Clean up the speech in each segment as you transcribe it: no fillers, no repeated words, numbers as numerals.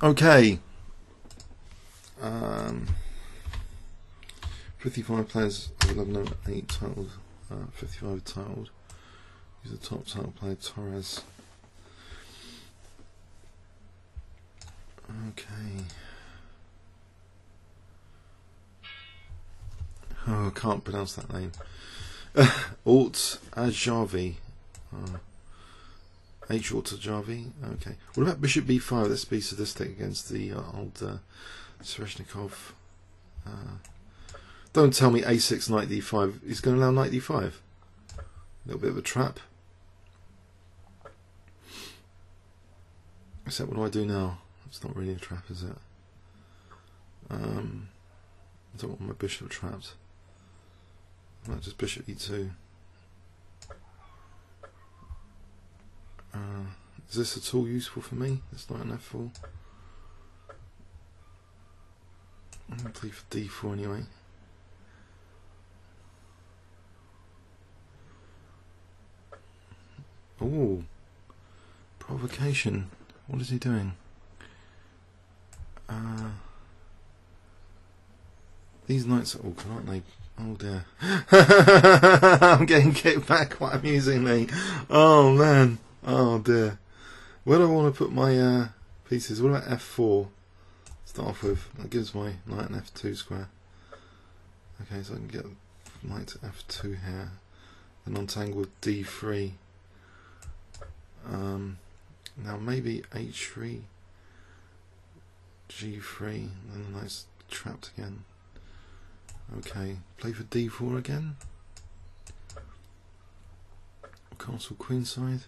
Okay. 55 players of 11 and 8 titled. 55 titled. He's the top title player, Torres. Okay. Oh, I can't pronounce that name. hAutAjArvi. hAutAjArvi. Okay. What about Bishop B5? Let's be sadistic against the old Sveshnikov. Don't tell me A6 Knight D5. He's going to allow Knight D5. A little bit of a trap. Except what do I do now? It's not really a trap, is it? I don't want my bishop trapped. I might just bishop E2. Is this at all useful for me? It's not an F4. I'm going to play for D4 anyway. Oh, provocation. What is he doing? These knights are awkward, aren't they? Oh dear. I'm getting kicked back quite amusingly. Oh man. Oh dear. Where do I want to put my pieces? What about F4? Start off with. That gives my knight an F2 square. Okay, so I can get knight to F2 here. Then untangle with D3. Now maybe H3, G3, and then the knight's trapped again. Okay, play for D4 again. Castle queenside.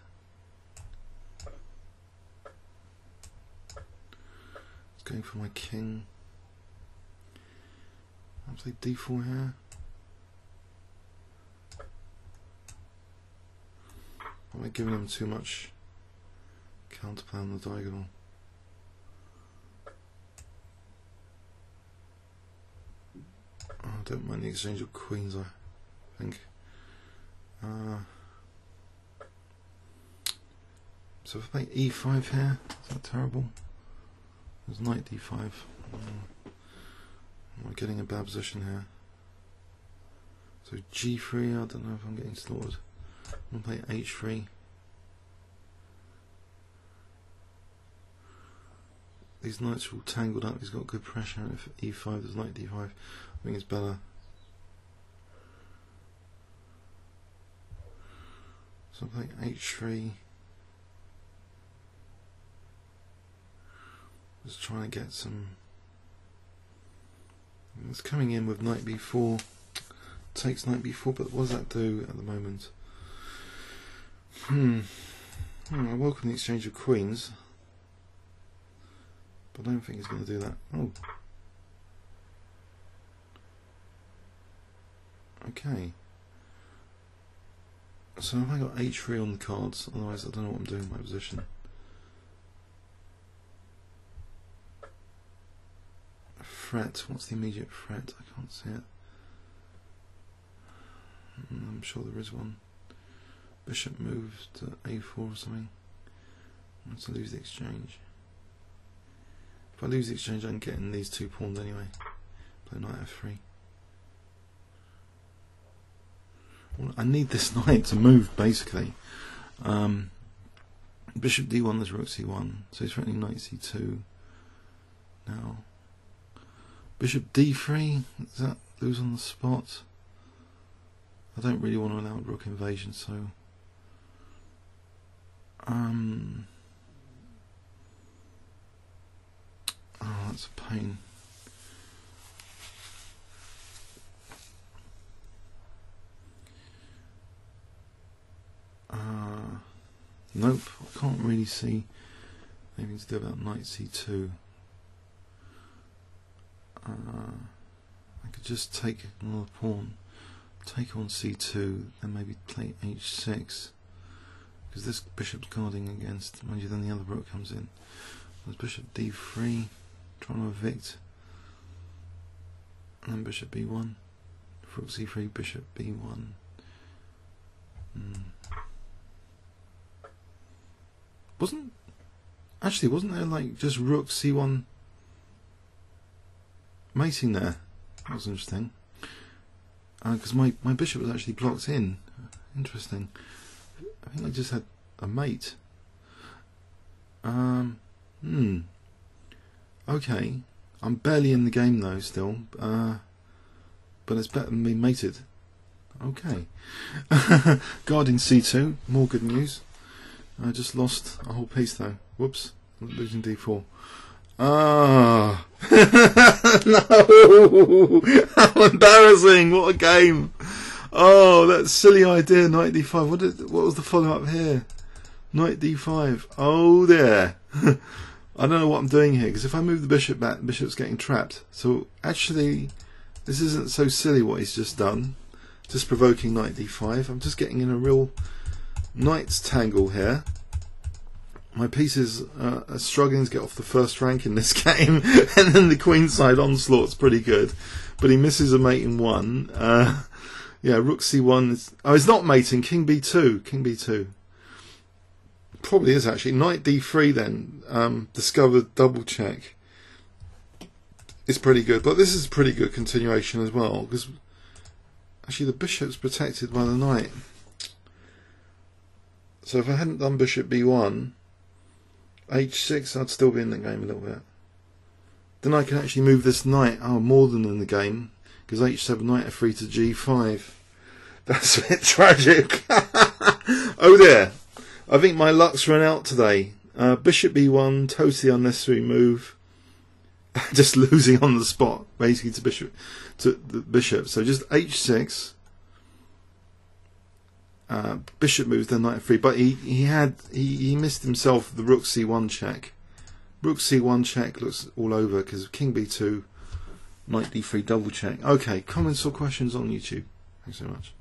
It's going for my king. I'll play D4 here. Am I giving him too much counterplay on the diagonal? Oh, I don't mind the exchange of queens, I think. So if I play E5 here, is that terrible? There's knight D5. Am I getting a bad position here? So G3, I don't know if I'm getting slaughtered. I'm going to play H3. These knights are all tangled up, he's got good pressure, and if E5 there's knight D5, I think it's better. So I'm playing H3. Just trying to get some. It's coming in with knight B4. Takes knight B4, but what does that do at the moment? I welcome the exchange of queens, but I don't think he's going to do that. Oh. Okay. So have I got H3 on the cards? Otherwise I don't know what I'm doing in my position. Threat. What's the immediate threat? I can't see it. I'm sure there is one. Bishop moves to A4 or something. I want to lose the exchange. If I lose the exchange, I can get in these two pawns anyway. Play knight F3. Well, I need this knight to move, basically. Bishop D1, there's rook C1. So he's threatening knight C2. Now, Bishop D3, does that lose on the spot? I don't really want to allow rook invasion, so oh, that's a pain. Nope, I can't really see anything to do about knight C2. I could just take another pawn, take on C2, then maybe play H6, because this bishop's guarding against, mind you, then the other rook comes in. There's bishop D3, trying to evict, and then bishop B1, rook C3, bishop B1. Wasn't Actually, wasn't there like just rook c1 mating there? That was interesting. Because my bishop was actually blocked in. Interesting. I think I just had a mate. Okay. I'm barely in the game though still. But it's better than being mated. Okay. Guarding c2. More good news. I just lost a whole piece though. Whoops. Losing d4. Ah. No. How embarrassing. What a game. Oh, that silly idea, knight d5. What was the follow-up here? Knight d5. Oh, there. I don't know what I'm doing here, because if I move the bishop back, the bishop's getting trapped. So, actually, this isn't so silly what he's just done. Just provoking knight d5. I'm just getting in a real knight's tangle here. My pieces are struggling to get off the first rank in this game. And then the queenside onslaught's pretty good. But he misses a mate in one. Yeah, rook c1 is... Oh, it's not mating. King b2. King b2. Probably is actually. Knight d3 then. Discovered double check. It's pretty good. But this is a pretty good continuation as well. Because actually the bishop's protected by the knight. So if I hadn't done bishop b1, h6, I'd still be in the game a little bit. Then I can actually move this knight. Oh, more than in the game. Because h7, knight f3 to g5. That's a bit tragic. Oh dear. I think my luck's run out today. Bishop b1, totally unnecessary move. Just losing on the spot, basically to the bishop. So just h6. Bishop moves, then knight f3. But he missed himself the rook c1 check. Rook c1 check looks all over because king b2. Knight d3 double check. Okay, comments or questions on YouTube. Thanks so much.